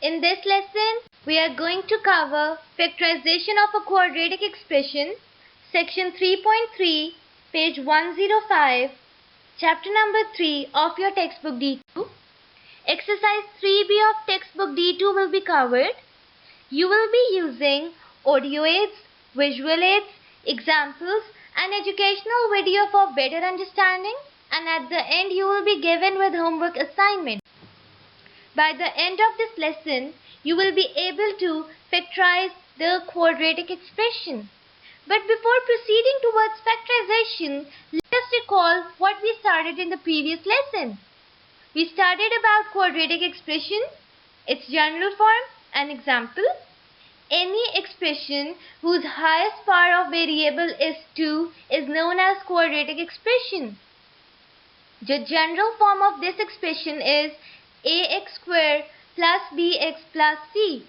In this lesson, we are going to cover factorization of a quadratic expression, section 3.3, page 105, chapter number 3 of your textbook D2. Exercise 3B of textbook D2 will be covered. You will be using audio aids, visual aids, examples, and educational video for better understanding, and at the end you will be given with homework assignment. By the end of this lesson, you will be able to factorize the quadratic expression. But before proceeding towards factorization, let us recall what we started in the previous lesson. We studied about quadratic expression, its general form, and example. Any expression whose highest power of variable is 2 is known as quadratic expression. The general form of this expression is ax square plus bx plus c.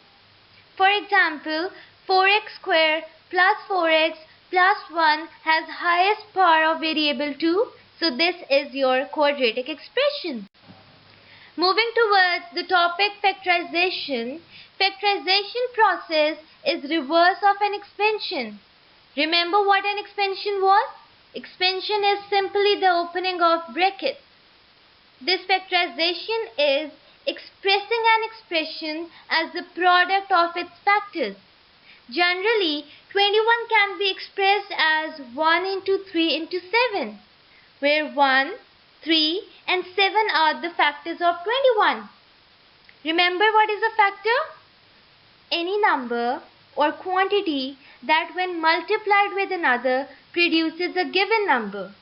For example, 4x square plus 4x plus 1 has highest power of variable 2, so this is your quadratic expression. Moving towards the topic factorization, factorization process is reverse of an expansion. Remember what an expansion was? Expansion is simply the opening of brackets. This factorization is expressing an expression as the product of its factors. Generally, 21 can be expressed as 1 into 3 into 7, where 1, 3 and 7 are the factors of 21. Remember what is a factor? Any number or quantity that when multiplied with another produces a given number.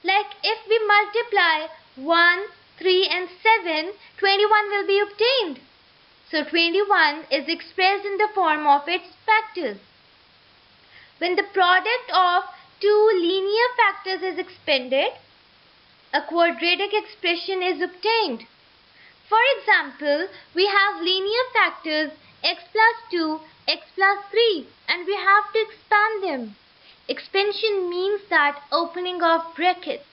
Like if we multiply 1, 3 and 7, 21 will be obtained. So 21 is expressed in the form of its factors. When the product of two linear factors is expanded, a quadratic expression is obtained. For example, we have linear factors x plus 2, x plus 3, and we have to expand them. Expansion means that opening of brackets.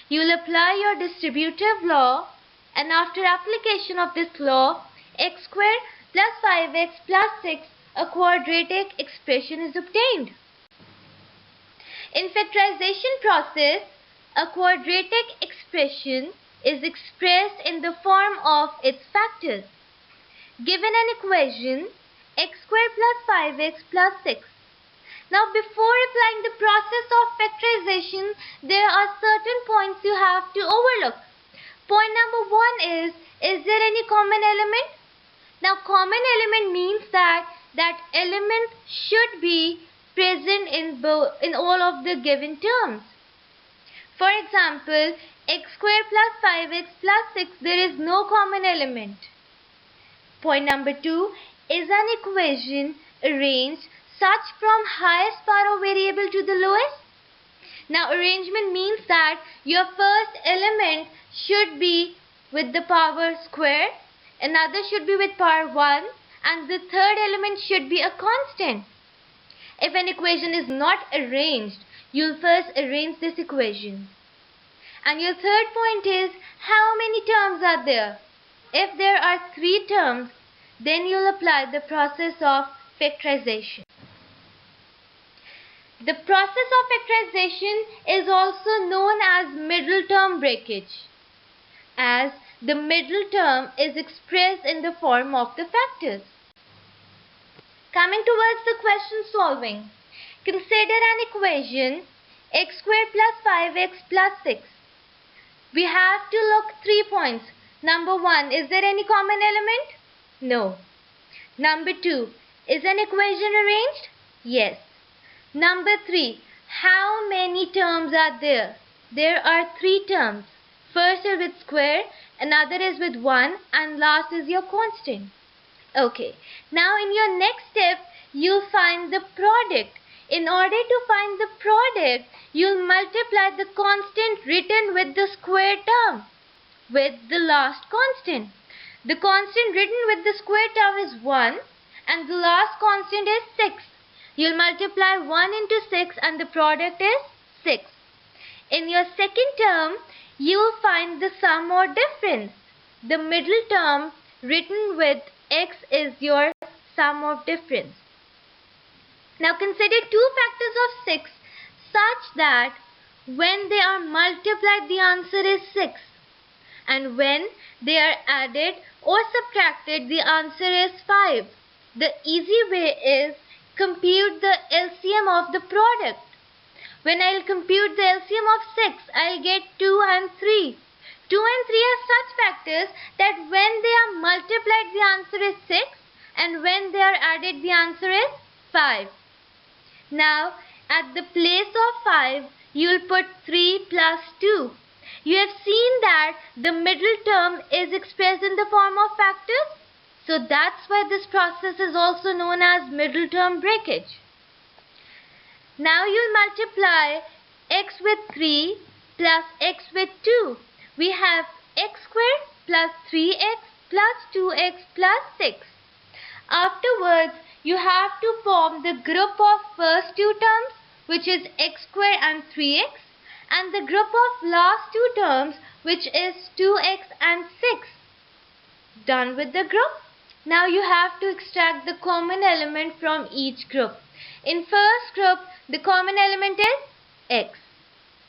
You will apply your distributive law, and after application of this law, x square plus 5x plus 6, a quadratic expression is obtained. In factorization process, a quadratic expression is expressed in the form of its factors. Given an equation, x square plus 5x plus 6. Now before applying the process of factorization, there are certain points you have to overlook. Point number 1 is there any common element? Now common element means that element should be present in all of the given terms. For example, x square plus 5x plus 6, there is no common element. Point number 2, is an equation arranged such from highest power of variable to the lowest? Now arrangement means that your first element should be with the power square, another should be with power 1, and the third element should be a constant. If an equation is not arranged, you'll first arrange this equation. And your third point is, how many terms are there? If there are 3 terms, then you'll apply the process of factorization. The process of factorization is also known as middle term breakage, as the middle term is expressed in the form of the factors. Coming towards the question solving, consider an equation x square plus 5x plus 6. We have to look 3 points. Number 1, is there any common element? No. Number 2, is an equation arranged? Yes. Number 3, how many terms are there? There are 3 terms. First is with square, another is with 1, and last is your constant. Okay. Now in your next step, you'll find the product. In order to find the product, you'll multiply the constant written with the square term with the last constant. The constant written with the square term is 1 and the last constant is 6. You'll multiply 1 into 6 and the product is 6. In your second term, you'll find the sum or difference. The middle term written with x is your sum of difference. Now consider two factors of 6 such that when they are multiplied the answer is 6, and when they are added or subtracted the answer is 5. The easy way is compute the LCM of the product. When I'll compute the LCM of 6, I'll get 2 and 3. 2 and 3 are such factors that when they are multiplied the answer is 6, and when they are added the answer is 5. Now at the place of 5, you will put 3 plus 2. You have seen that the middle term is expressed in the form of factors. So that's why this process is also known as middle term breakage. Now you'll multiply x with 3 plus x with 2. We have x squared plus 3x plus 2x plus 6. Afterwards, you have to form the group of first two terms, which is x squared and 3x, and the group of last two terms, which is 2x and 6. Done with the group? Now you have to extract the common element from each group. In first group, the common element is x,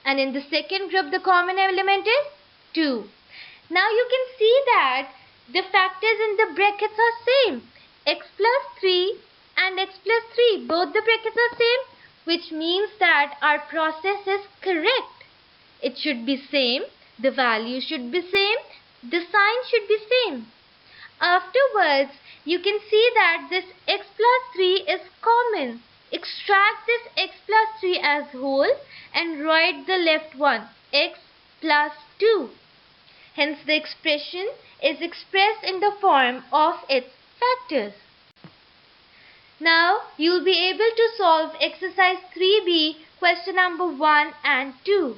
and in the second group, the common element is 2. Now you can see that the factors in the brackets are same. X plus 3 and x plus 3, both the brackets are same, which means that our process is correct. It should be same, the value should be same, the sign should be same. Afterwards, you can see that this x plus 3 is common. Extract this x plus 3 as whole and write the left one, x plus 2. Hence the expression is expressed in the form of its factors. Now you will be able to solve exercise 3B, question number 1 and 2.